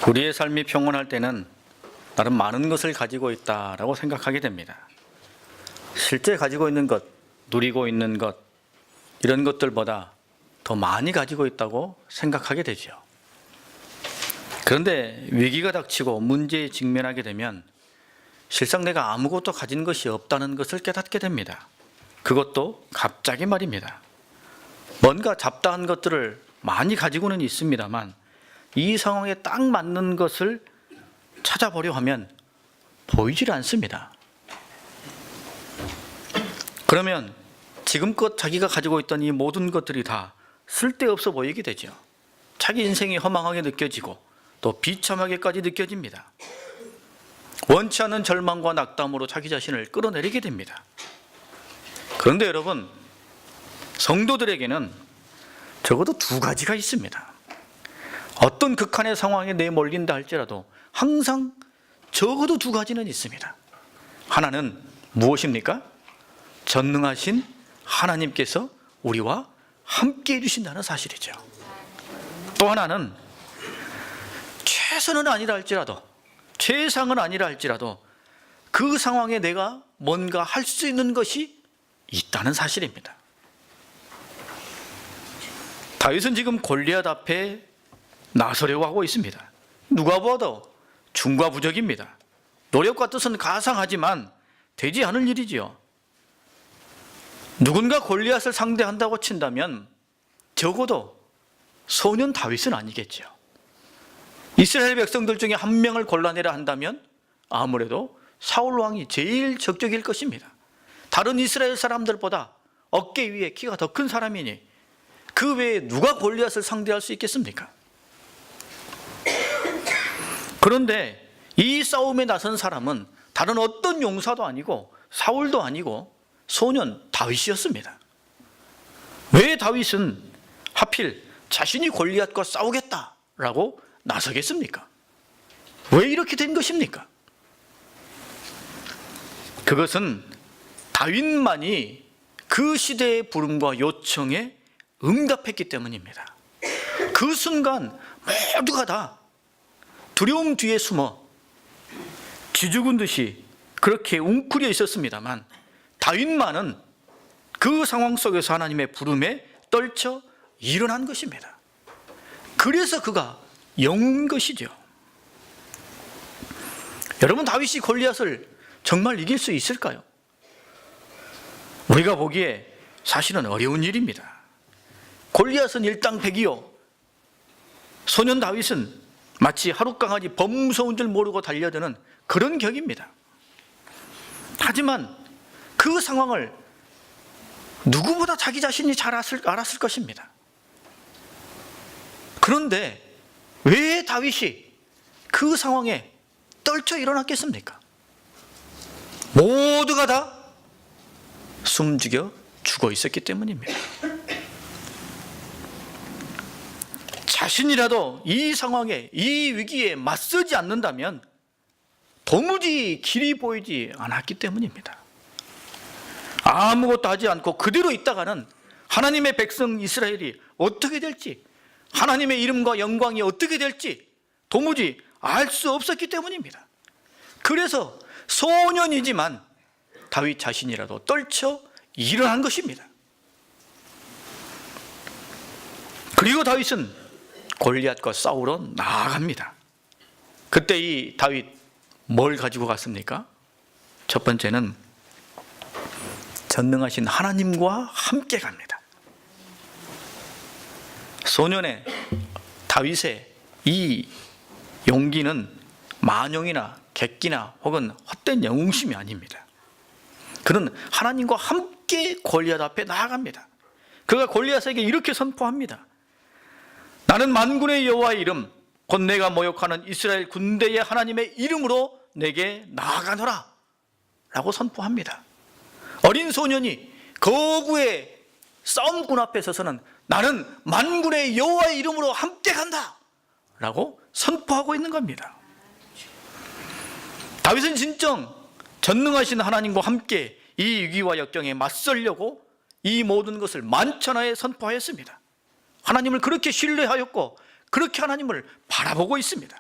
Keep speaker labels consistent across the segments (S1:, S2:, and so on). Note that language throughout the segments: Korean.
S1: 우리의 삶이 평온할 때는 나름 많은 것을 가지고 있다라고 생각하게 됩니다. 실제 가지고 있는 것, 누리고 있는 것, 이런 것들보다 더 많이 가지고 있다고 생각하게 되죠. 그런데 위기가 닥치고 문제에 직면하게 되면 실상 내가 아무것도 가진 것이 없다는 것을 깨닫게 됩니다. 그것도 갑자기 말입니다. 뭔가 잡다한 것들을 많이 가지고는 있습니다만 이 상황에 딱 맞는 것을 찾아보려 하면 보이질 않습니다. 그러면 지금껏 자기가 가지고 있던 이 모든 것들이 다 쓸데없어 보이게 되죠. 자기 인생이 허망하게 느껴지고 또 비참하게까지 느껴집니다. 원치 않는 절망과 낙담으로 자기 자신을 끌어내리게 됩니다. 그런데 여러분, 성도들에게는 적어도 두 가지가 있습니다. 어떤 극한의 상황에 내몰린다 할지라도 항상 적어도 두 가지는 있습니다. 하나는 무엇입니까? 전능하신 하나님께서 우리와 함께 해주신다는 사실이죠. 또 하나는 최선은 아니라 할지라도, 최상은 아니라 할지라도 그 상황에 내가 뭔가 할 수 있는 것이 있다는 사실입니다. 다윗은 지금 골리앗 앞에 나서려고 하고 있습니다. 누가 보아도 중과부적입니다. 노력과 뜻은 가상하지만 되지 않을 일이지요. 누군가 골리앗을 상대한다고 친다면 적어도 소년 다윗은 아니겠죠. 이스라엘 백성들 중에 한 명을 골라내라 한다면 아무래도 사울 왕이 제일 적적일 것입니다. 다른 이스라엘 사람들보다 어깨 위에 키가 더 큰 사람이니 그 외에 누가 골리앗을 상대할 수 있겠습니까? 그런데 이 싸움에 나선 사람은 다른 어떤 용사도 아니고 사울도 아니고 소년 다윗이었습니다. 왜 다윗은 하필 자신이 골리앗과 싸우겠다라고 나서겠습니까? 왜 이렇게 된 것입니까? 그것은 다윗만이 그 시대의 부름과 요청에 응답했기 때문입니다. 그 순간 모두가 다 두려움 뒤에 숨어 쥐죽은 듯이 그렇게 웅크려 있었습니다만 다윗만은 그 상황 속에서 하나님의 부름에 떨쳐 일어난 것입니다. 그래서 그가 영웅인 것이죠. 여러분, 다윗이 골리앗을 정말 이길 수 있을까요? 우리가 보기에 사실은 어려운 일입니다. 골리앗은 일당백이요, 소년 다윗은 마치 하룻강아지 범무서운 줄 모르고 달려드는 그런 격입니다. 하지만 그 상황을 누구보다 자기 자신이 잘 알았을 것입니다. 그런데 왜 다윗이 그 상황에 떨쳐 일어났겠습니까? 모두가 다 숨죽여 죽어 있었기 때문입니다. 자신이라도 이 상황에, 이 위기에 맞서지 않는다면 도무지 길이 보이지 않았기 때문입니다. 아무것도 하지 않고 그대로 있다가는 하나님의 백성 이스라엘이 어떻게 될지, 하나님의 이름과 영광이 어떻게 될지 도무지 알 수 없었기 때문입니다. 그래서 소년이지만 다윗 자신이라도 떨쳐 일어난 것입니다. 그리고 다윗은 골리앗과 싸우러 나아갑니다. 그때 이 다윗 뭘 가지고 갔습니까? 첫 번째는 전능하신 하나님과 함께 갑니다. 소년의 다윗의 이 용기는 만용이나 객기나 혹은 헛된 영웅심이 아닙니다. 그는 하나님과 함께 골리앗 앞에 나아갑니다. 그가 골리앗에게 이렇게 선포합니다. 나는 만군의 여호와의 이름, 곧 내가 모욕하는 이스라엘 군대의 하나님의 이름으로 내게 나아가노라 라고 선포합니다. 어린 소년이 거구의 싸움꾼 앞에 서서는 나는 만군의 여호와의 이름으로 함께 간다 라고 선포하고 있는 겁니다. 다윗은 진정 전능하신 하나님과 함께 이 위기와 역경에 맞서려고 이 모든 것을 만천하에 선포하였습니다. 하나님을 그렇게 신뢰하였고 그렇게 하나님을 바라보고 있습니다.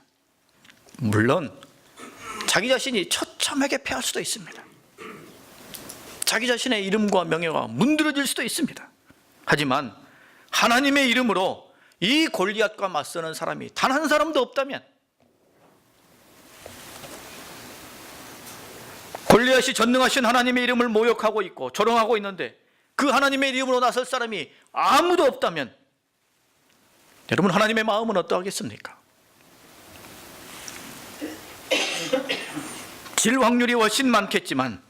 S1: 물론 자기 자신이 처참하게 패할 수도 있습니다. 자기 자신의 이름과 명예가 문드러질 수도 있습니다. 하지만 하나님의 이름으로 이 골리앗과 맞서는 사람이 단 한 사람도 없다면, 골리앗이 전능하신 하나님의 이름을 모욕하고 있고 조롱하고 있는데 그 하나님의 이름으로 나설 사람이 아무도 없다면, 여러분 하나님의 마음은 어떠하겠습니까? 질 확률이 훨씬 많겠지만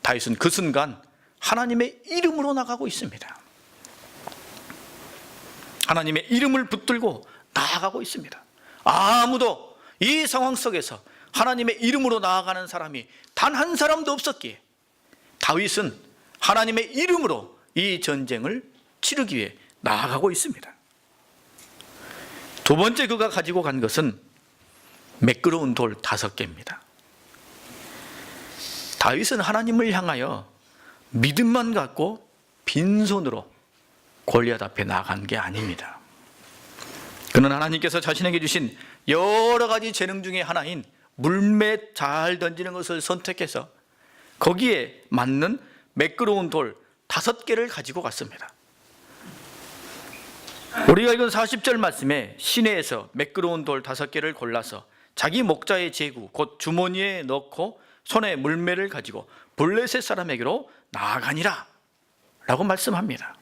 S1: 다윗은 그 순간 하나님의 이름으로 나가고 있습니다. 하나님의 이름을 붙들고 나아가고 있습니다. 아무도 이 상황 속에서 하나님의 이름으로 나아가는 사람이 단 한 사람도 없었기에 다윗은 하나님의 이름으로 이 전쟁을 치르기 위해 나아가고 있습니다. 두 번째 그가 가지고 간 것은 매끄러운 돌 5개입니다. 다윗은 하나님을 향하여 믿음만 갖고 빈손으로 골리앗 앞에 나간 게 아닙니다. 그는 하나님께서 자신에게 주신 여러 가지 재능 중에 하나인 물매 잘 던지는 것을 선택해서 거기에 맞는 매끄러운 돌 5개를 가지고 갔습니다. 우리가 읽은 40절 말씀에 시내에서 매끄러운 돌 5개를 골라서 자기 목자의 제구 곧 주머니에 넣고 손에 물매를 가지고 블레셋 사람에게로 나아가니라 라고 말씀합니다.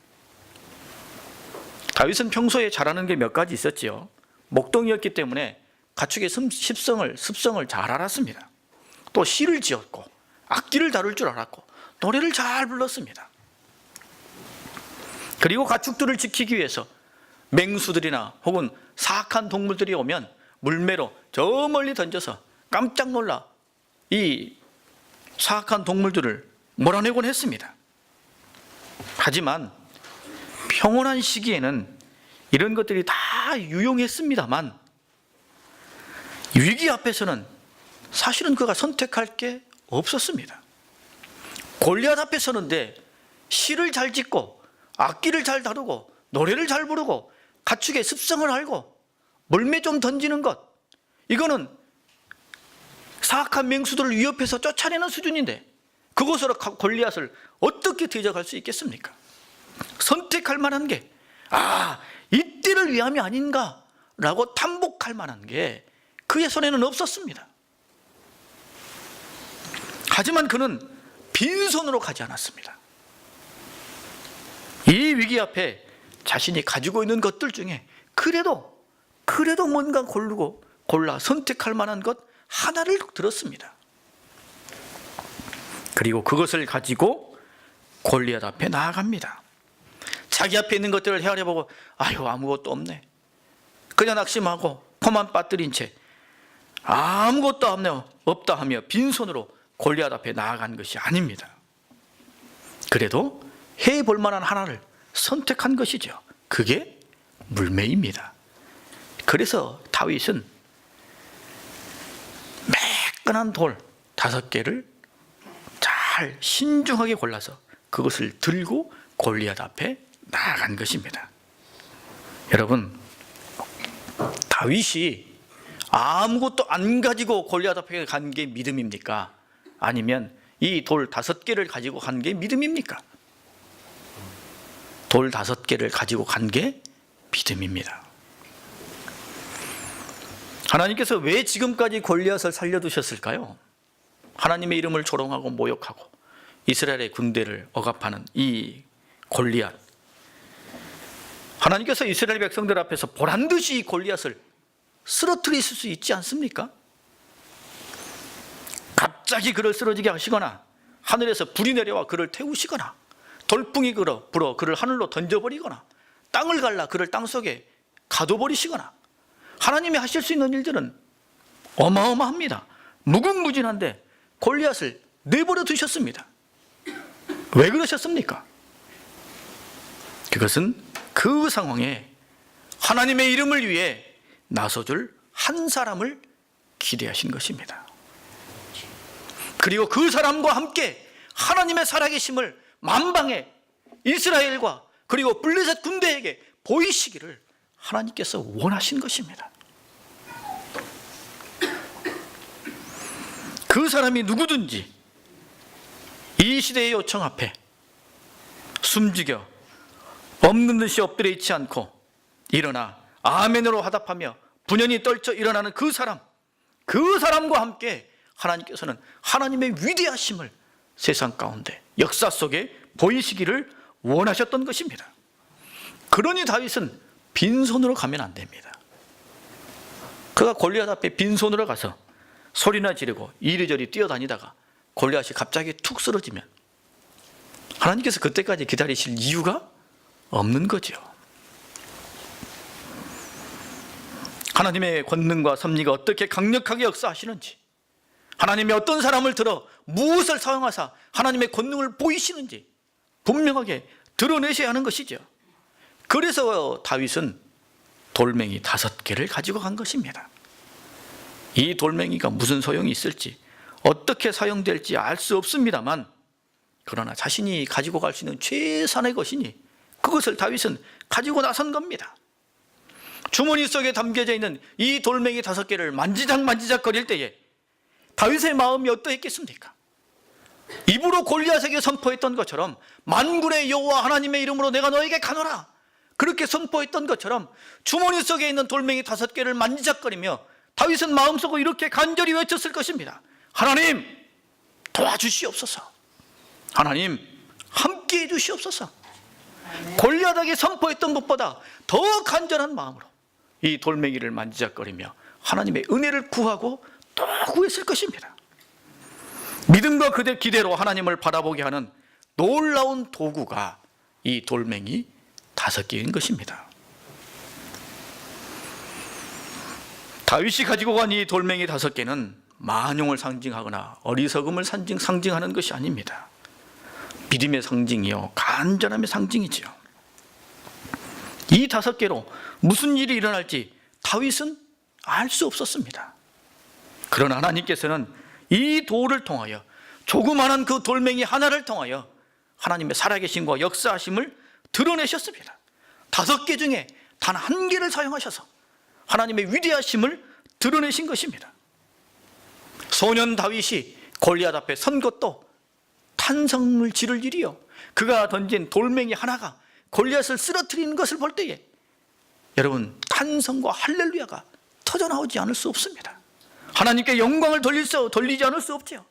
S1: 다윗은 평소에 잘하는 게 몇 가지 있었지요. 목동이었기 때문에 가축의 습성을 잘 알았습니다. 또 시를 지었고 악기를 다룰 줄 알았고 노래를 잘 불렀습니다. 그리고 가축들을 지키기 위해서 맹수들이나 혹은 사악한 동물들이 오면 물매로 저 멀리 던져서 깜짝 놀라 이 사악한 동물들을 몰아내곤 했습니다. 하지만 평온한 시기에는 이런 것들이 다 유용했습니다만 위기 앞에서는 사실은 그가 선택할 게 없었습니다. 골리앗 앞에 서는데 시를 잘 짓고 악기를 잘 다루고 노래를 잘 부르고 가축의 습성을 알고 물매 좀 던지는 것, 이거는 사악한 맹수들을 위협해서 쫓아내는 수준인데 그곳으로 골리앗을 어떻게 대적할 수 있겠습니까? 선택할 만한 게 이때를 위함이 아닌가라고 탐복할 만한 게 그의 손에는 없었습니다. 하지만 그는 빈손으로 가지 않았습니다. 이 위기 앞에 자신이 가지고 있는 것들 중에 그래도 뭔가 골라 선택할 만한 것 하나를 들었습니다. 그리고 그것을 가지고 골리앗 앞에 나아갑니다. 자기 앞에 있는 것들을 헤아려보고 아무것도 없네, 그냥 낙심하고 코만 빠뜨린 채 아무것도 없다 하며 빈손으로 골리앗 앞에 나아간 것이 아닙니다. 그래도 해볼 만한 하나를 선택한 것이죠. 그게 물매입니다. 그래서 다윗은 매끈한 돌 5개를 잘 신중하게 골라서 그것을 들고 골리앗 앞에 나아간 것입니다. 여러분, 다윗이 아무것도 안 가지고 골리앗 앞에 간 게 믿음입니까? 아니면 이 돌 5개를 가지고 간 게 믿음입니까? 돌 5개를 가지고 간 게 믿음입니다. 하나님께서 왜 지금까지 골리앗을 살려두셨을까요? 하나님의 이름을 조롱하고 모욕하고 이스라엘의 군대를 억압하는 이 골리앗, 하나님께서 이스라엘 백성들 앞에서 보란듯이 골리앗을 쓰러뜨리실 수 있지 않습니까? 갑자기 그를 쓰러지게 하시거나 하늘에서 불이 내려와 그를 태우시거나 돌풍이 불어 그를 하늘로 던져버리거나 땅을 갈라 그를 땅속에 가둬버리시거나, 하나님이 하실 수 있는 일들은 어마어마합니다. 무궁무진한데 골리앗을 내버려 두셨습니다. 왜 그러셨습니까? 그것은 그 상황에 하나님의 이름을 위해 나서줄 한 사람을 기대하신 것입니다. 그리고 그 사람과 함께 하나님의 살아계심을 만방에 이스라엘과 그리고 블레셋 군대에게 보이시기를 하나님께서 원하신 것입니다. 그 사람이 누구든지 이 시대의 요청 앞에 숨죽여 없는 듯이 엎드려 있지 않고 일어나 아멘으로 화답하며 분연히 떨쳐 일어나는 그 사람과 함께 하나님께서는 하나님의 위대하심을 세상 가운데 역사 속에 보이시기를 원하셨던 것입니다. 그러니 다윗은 빈손으로 가면 안 됩니다. 그가 골리앗 앞에 빈손으로 가서 소리나 지르고 이리저리 뛰어다니다가 골리앗이 갑자기 툭 쓰러지면 하나님께서 그때까지 기다리실 이유가 없는 거죠. 하나님의 권능과 섭리가 어떻게 강력하게 역사하시는지, 하나님이 어떤 사람을 들어 무엇을 사용하사 하나님의 권능을 보이시는지 분명하게 드러내셔야 하는 것이죠. 그래서 다윗은 돌멩이 5개를 가지고 간 것입니다. 이 돌멩이가 무슨 소용이 있을지, 어떻게 사용될지 알 수 없습니다만, 그러나 자신이 가지고 갈 수 있는 최선의 것이니 그것을 다윗은 가지고 나선 겁니다. 주머니 속에 담겨져 있는 이 돌멩이 5개를 만지작 거릴 때에 다윗의 마음이 어떠했겠습니까? 입으로 골리앗에게 선포했던 것처럼 만군의 여호와 하나님의 이름으로 내가 너에게 가노라, 그렇게 선포했던 것처럼 주머니 속에 있는 돌멩이 5개를 만지작거리며 다윗은 마음속으로 이렇게 간절히 외쳤을 것입니다. 하나님 도와주시옵소서. 하나님 함께해 주시옵소서. 골리앗에게 선포했던 것보다 더 간절한 마음으로 이 돌멩이를 만지작거리며 하나님의 은혜를 구하고 또 구했을 것입니다. 믿음과 그대 기대로 하나님을 바라보게 하는 놀라운 도구가 이 돌멩이 5개인 것입니다. 다윗이 가지고 간 이 돌멩이 5개는 만용을 상징하거나 어리석음을 상징하는 것이 아닙니다. 믿음의 상징이요, 간절함의 상징이지요. 이 5개로 무슨 일이 일어날지 다윗은 알 수 없었습니다. 그러나 하나님께서는 이 돌을 통하여, 조그마한 그 돌멩이 하나를 통하여 하나님의 살아계심과 역사하심을 드러내셨습니다. 5개 중에 단 1개를 사용하셔서 하나님의 위대하심을 드러내신 것입니다. 소년 다윗이 골리앗 앞에 선 것도 탄성을 지를 일이요, 그가 던진 돌멩이 하나가 골리앗을 쓰러뜨리는 것을 볼 때에 여러분 탄성과 할렐루야가 터져나오지 않을 수 없습니다. 하나님께 영광을 돌리지 않을 수 없죠.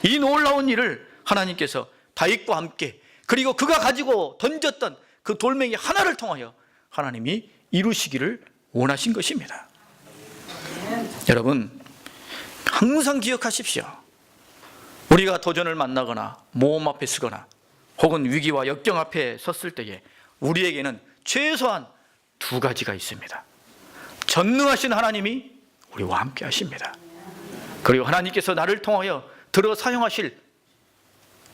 S1: 이 놀라운 일을 하나님께서 다윗과 함께, 그리고 그가 가지고 던졌던 그 돌멩이 하나를 통하여 하나님이 이루시기를 원하신 것입니다. 여러분 항상 기억하십시오. 우리가 도전을 만나거나 모험 앞에 서거나 혹은 위기와 역경 앞에 섰을 때에 우리에게는 최소한 2가지가 있습니다. 전능하신 하나님이 우리와 함께 하십니다. 그리고 하나님께서 나를 통하여 들어 사용하실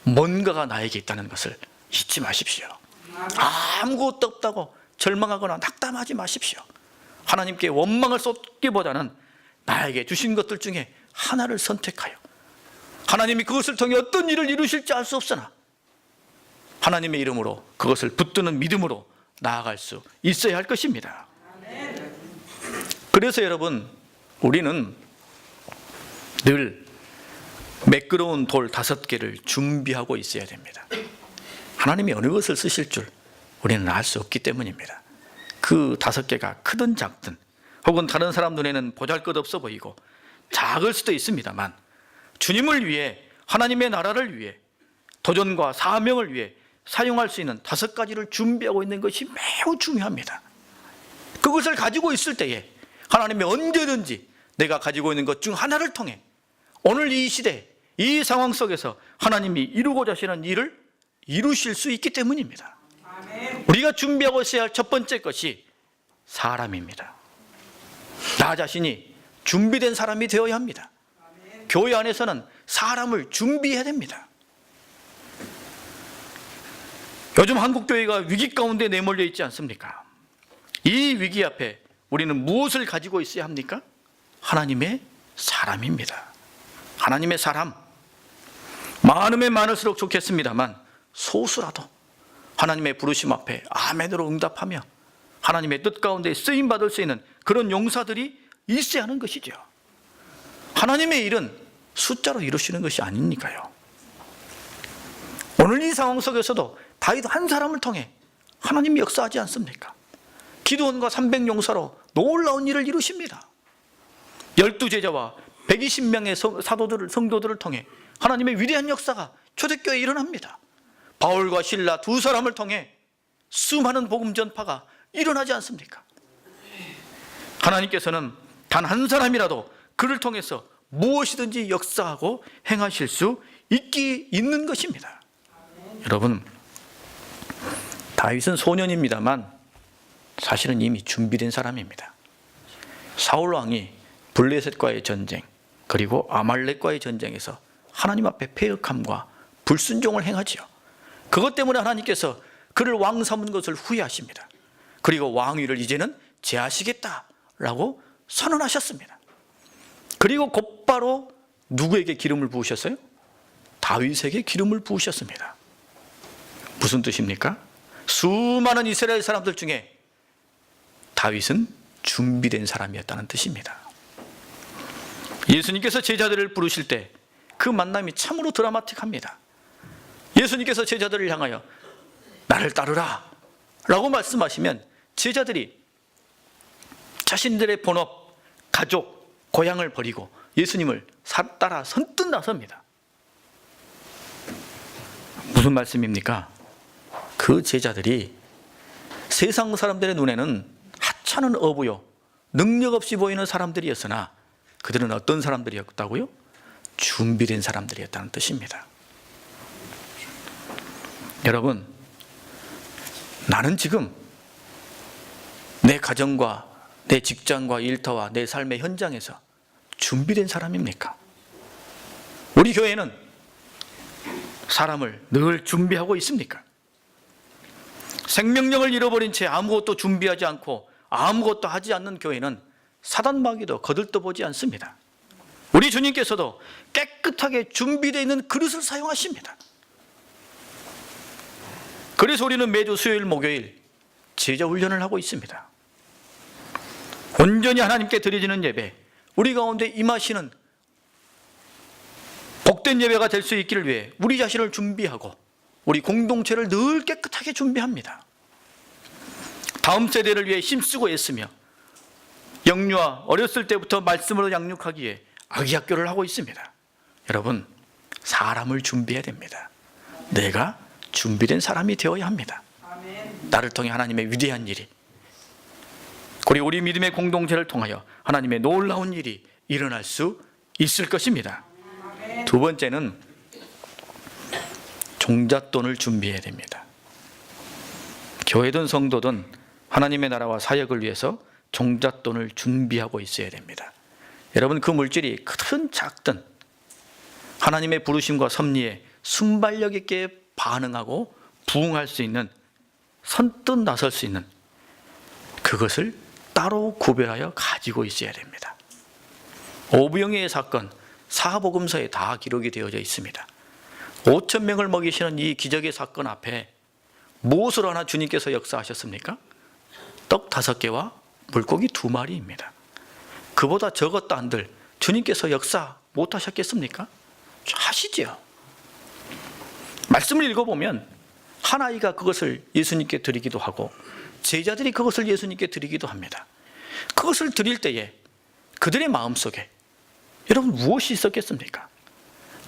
S1: 뭔가가 나에게 있다는 것을 잊지 마십시오. 아무것도 없다고 절망하거나 낙담하지 마십시오. 하나님께 원망을 쏟기보다는 나에게 주신 것들 중에 하나를 선택하여 하나님이 그것을 통해 어떤 일을 이루실지 알 수 없으나 하나님의 이름으로 그것을 붙드는 믿음으로 나아갈 수 있어야 할 것입니다. 그래서 여러분 우리는 늘 매끄러운 돌 5개를 준비하고 있어야 됩니다. 하나님이 어느 것을 쓰실 줄 우리는 알 수 없기 때문입니다. 그 5개가 크든 작든 혹은 다른 사람 눈에는 보잘것없어 보이고 작을 수도 있습니다만 주님을 위해, 하나님의 나라를 위해, 도전과 사명을 위해 사용할 수 있는 5가지를 준비하고 있는 것이 매우 중요합니다. 그것을 가지고 있을 때에 하나님이 언제든지 내가 가지고 있는 것 중 하나를 통해 오늘 이 시대, 이 상황 속에서 하나님이 이루고자 하시는 일을 이루실 수 있기 때문입니다. 우리가 준비하고 있어야 할 첫 번째 것이 사람입니다. 나 자신이 준비된 사람이 되어야 합니다. 교회 안에서는 사람을 준비해야 됩니다. 요즘 한국교회가 위기 가운데 내몰려 있지 않습니까? 이 위기 앞에 우리는 무엇을 가지고 있어야 합니까? 하나님의 사람입니다. 하나님의 사람. 많으면 많을수록 좋겠습니다만 소수라도 하나님의 부르심 앞에 아멘으로 응답하며 하나님의 뜻 가운데 쓰임받을 수 있는 그런 용사들이 있어야 하는 것이죠. 하나님의 일은 숫자로 이루시는 것이 아니니까요. 오늘 이 상황 속에서도 다윗 한 사람을 통해 하나님이 역사하지 않습니까? 기드온과 300용사로 놀라운 일을 이루십니다. 12제자와 120명의 사도들을, 성도들을 통해 하나님의 위대한 역사가 초대교회에 일어납니다. 바울과 실라 두 사람을 통해 수많은 복음 전파가 일어나지 않습니까? 하나님께서는 단 한 사람이라도 그를 통해서 무엇이든지 역사하고 행하실 수 있는 것입니다. 여러분, 다윗은 소년입니다만 사실은 이미 준비된 사람입니다. 사울 왕이 블레셋과의 전쟁, 그리고 아말렉과의 전쟁에서 하나님 앞에 패역함과 불순종을 행하지요. 그것 때문에 하나님께서 그를 왕 삼은 것을 후회하십니다. 그리고 왕위를 이제는 제하시겠다라고 선언하셨습니다. 그리고 곧바로 누구에게 기름을 부으셨어요? 다윗에게 기름을 부으셨습니다. 무슨 뜻입니까? 수많은 이스라엘 사람들 중에 다윗은 준비된 사람이었다는 뜻입니다. 예수님께서 제자들을 부르실 때 그 만남이 참으로 드라마틱합니다. 예수님께서 제자들을 향하여 나를 따르라 라고 말씀하시면 제자들이 자신들의 본업, 가족, 고향을 버리고 예수님을 따라 선뜻 나섭니다. 무슨 말씀입니까? 그 제자들이 세상 사람들의 눈에는 하찮은 어부요, 능력 없이 보이는 사람들이었으나 그들은 어떤 사람들이었다고요? 준비된 사람들이었다는 뜻입니다. 여러분, 나는 지금 내 가정과 내 직장과 일터와 내 삶의 현장에서 준비된 사람입니까? 우리 교회는 사람을 늘 준비하고 있습니까? 생명력을 잃어버린 채 아무것도 준비하지 않고 아무것도 하지 않는 교회는 사단마귀도 거들떠보지 않습니다. 우리 주님께서도 깨끗하게 준비되어 있는 그릇을 사용하십니다. 그래서 우리는 매주 수요일, 목요일 제자 훈련을 하고 있습니다. 온전히 하나님께 드려지는 예배, 우리 가운데 임하시는 복된 예배가 될 수 있기를 위해 우리 자신을 준비하고 우리 공동체를 늘 깨끗하게 준비합니다. 다음 세대를 위해 힘쓰고 애쓰며 영유아 어렸을 때부터 말씀으로 양육하기에 아기학교를 하고 있습니다. 여러분, 사람을 준비해야 됩니다. 내가 준비된 사람이 되어야 합니다. 나를 통해 하나님의 위대한 일이, 그리고 우리 믿음의 공동체를 통하여 하나님의 놀라운 일이 일어날 수 있을 것입니다. 두 번째는 종잣돈을 준비해야 됩니다. 교회든 성도든 하나님의 나라와 사역을 위해서 종잣돈을 준비하고 있어야 됩니다. 여러분, 그 물질이 크든 작든 하나님의 부르심과 섭리에 순발력 있게 반응하고 부응할 수 있는, 선뜻 나설 수 있는 그것을 따로 구별하여 가지고 있어야 됩니다. 오부영의 사건 사복음서에 다 기록이 되어져 있습니다. 5,000명을 먹이시는 이 기적의 사건 앞에 무엇으로 하나 주님께서 역사하셨습니까? 떡 5개와 물고기 2마리입니다. 그보다 적었다 한들 주님께서 역사 못하셨겠습니까? 하시지요. 말씀을 읽어보면 한 아이가 그것을 예수님께 드리기도 하고 제자들이 그것을 예수님께 드리기도 합니다. 그것을 드릴 때에 그들의 마음속에 여러분 무엇이 있었겠습니까?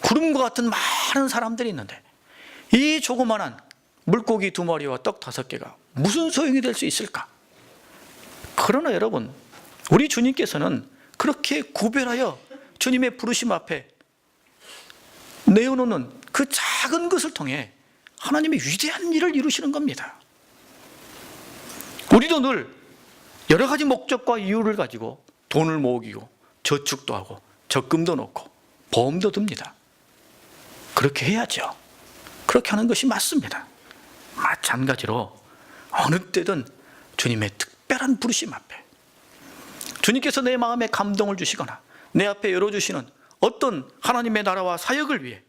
S1: 구름과 같은 많은 사람들이 있는데 이 조그만한 물고기 2마리와 떡 5개가 무슨 소용이 될 수 있을까? 그러나 여러분, 우리 주님께서는 그렇게 구별하여 주님의 부르심 앞에 내어놓는 그 작은 것을 통해 하나님의 위대한 일을 이루시는 겁니다. 우리도 늘 여러 가지 목적과 이유를 가지고 돈을 모으고 저축도 하고 적금도 넣고 보험도 듭니다. 그렇게 해야죠. 그렇게 하는 것이 맞습니다. 마찬가지로 어느 때든 주님의 특별한 부르심 앞에 주님께서 내 마음에 감동을 주시거나 내 앞에 열어주시는 어떤 하나님의 나라와 사역을 위해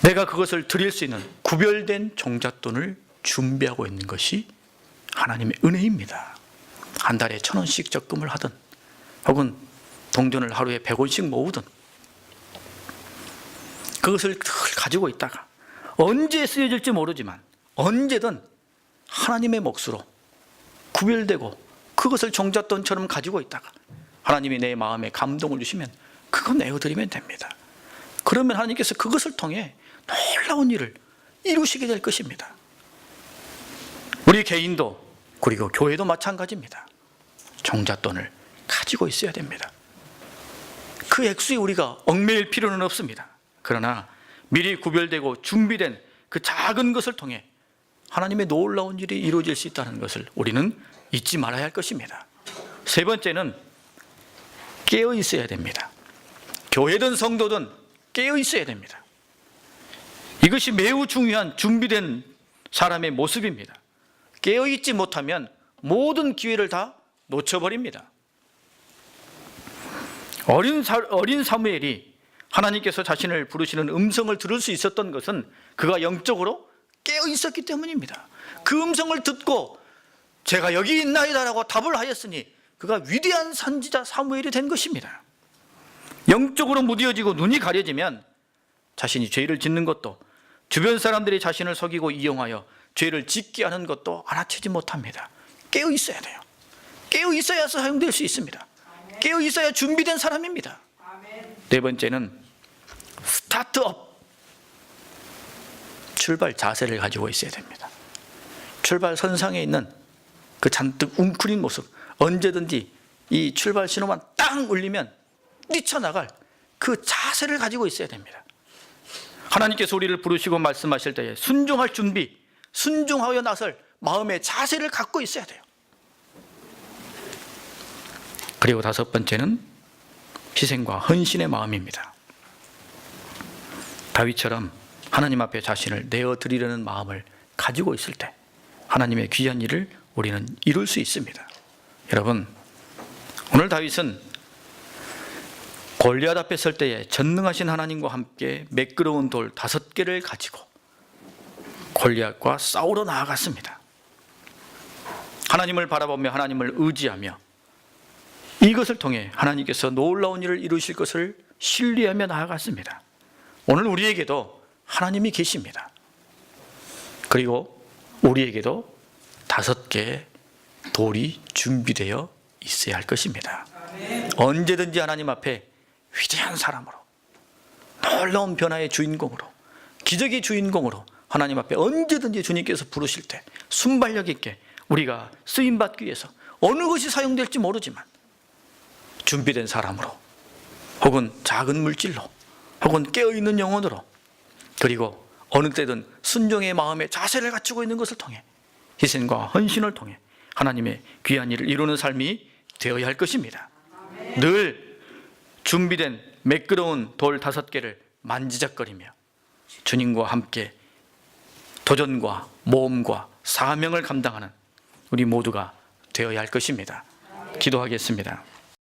S1: 내가 그것을 드릴 수 있는 구별된 종잣돈을 준비하고 있는 것이 하나님의 은혜입니다. 한 달에 1,000원씩 적금을 하든 혹은 동전을 하루에 100원씩 모으든 그것을 늘 가지고 있다가 언제 쓰여질지 모르지만 언제든 하나님의 몫으로 구별되고 그것을 종잣돈처럼 가지고 있다가 하나님이 내 마음에 감동을 주시면 그거 내어드리면 됩니다. 그러면 하나님께서 그것을 통해 놀라운 일을 이루시게 될 것입니다. 우리 개인도 그리고 교회도 마찬가지입니다. 종잣돈을 가지고 있어야 됩니다. 그 액수에 우리가 얽매일 필요는 없습니다. 그러나 미리 구별되고 준비된 그 작은 것을 통해 하나님의 놀라운 일이 이루어질 수 있다는 것을 우리는 잊지 말아야 할 것입니다. 세 번째는 깨어 있어야 됩니다. 교회든 성도든 깨어 있어야 됩니다. 이것이 매우 중요한 준비된 사람의 모습입니다. 깨어 있지 못하면 모든 기회를 다 놓쳐버립니다. 어린 사무엘이 하나님께서 자신을 부르시는 음성을 들을 수 있었던 것은 그가 영적으로 깨어 있었기 때문입니다. 그 음성을 듣고 제가 여기 있나이다라고 답을 하였으니 그가 위대한 선지자 사무엘이 된 것입니다. 영적으로 무뎌지고 눈이 가려지면 자신이 죄를 짓는 것도 주변 사람들이 자신을 속이고 이용하여 죄를 짓게 하는 것도 알아채지 못합니다. 깨어 있어야 돼요. 깨어 있어야 사용될 수 있습니다. 깨어 있어야 준비된 사람입니다. 네 번째는 스타트업, 출발 자세를 가지고 있어야 됩니다. 출발 선상에 있는 그 잔뜩 웅크린 모습, 언제든지 이 출발 신호만 땅 울리면 뛰쳐나갈 그 자세를 가지고 있어야 됩니다. 하나님께서 우리를 부르시고 말씀하실 때에 순종할 준비, 순종하여 나설 마음의 자세를 갖고 있어야 돼요. 그리고 다섯 번째는 희생과 헌신의 마음입니다. 다윗처럼 하나님 앞에 자신을 내어드리려는 마음을 가지고 있을 때 하나님의 귀한 일을 우리는 이룰 수 있습니다. 여러분, 오늘 다윗은 골리앗 앞에 설 때에 전능하신 하나님과 함께 매끄러운 돌 5개를 가지고 골리앗과 싸우러 나아갔습니다. 하나님을 바라보며 하나님을 의지하며 이것을 통해 하나님께서 놀라운 일을 이루실 것을 신뢰하며 나아갔습니다. 오늘 우리에게도 하나님이 계십니다. 그리고 우리에게도 5개의 돌이 준비되어 있어야 할 것입니다. 언제든지 하나님 앞에 위대한 사람으로, 놀라운 변화의 주인공으로, 기적의 주인공으로 하나님 앞에 언제든지 주님께서 부르실 때 순발력 있게 우리가 쓰임받기 위해서 어느 것이 사용될지 모르지만 준비된 사람으로, 혹은 작은 물질로, 혹은 깨어있는 영혼으로, 그리고 어느 때든 순종의 마음의 자세를 갖추고 있는 것을 통해 희생과 헌신을 통해 하나님의 귀한 일을 이루는 삶이 되어야 할 것입니다. 늘 준비된 매끄러운 돌 5개를 만지작거리며 주님과 함께 도전과 모험과 사명을 감당하는 우리 모두가 되어야 할 것입니다. 기도하겠습니다.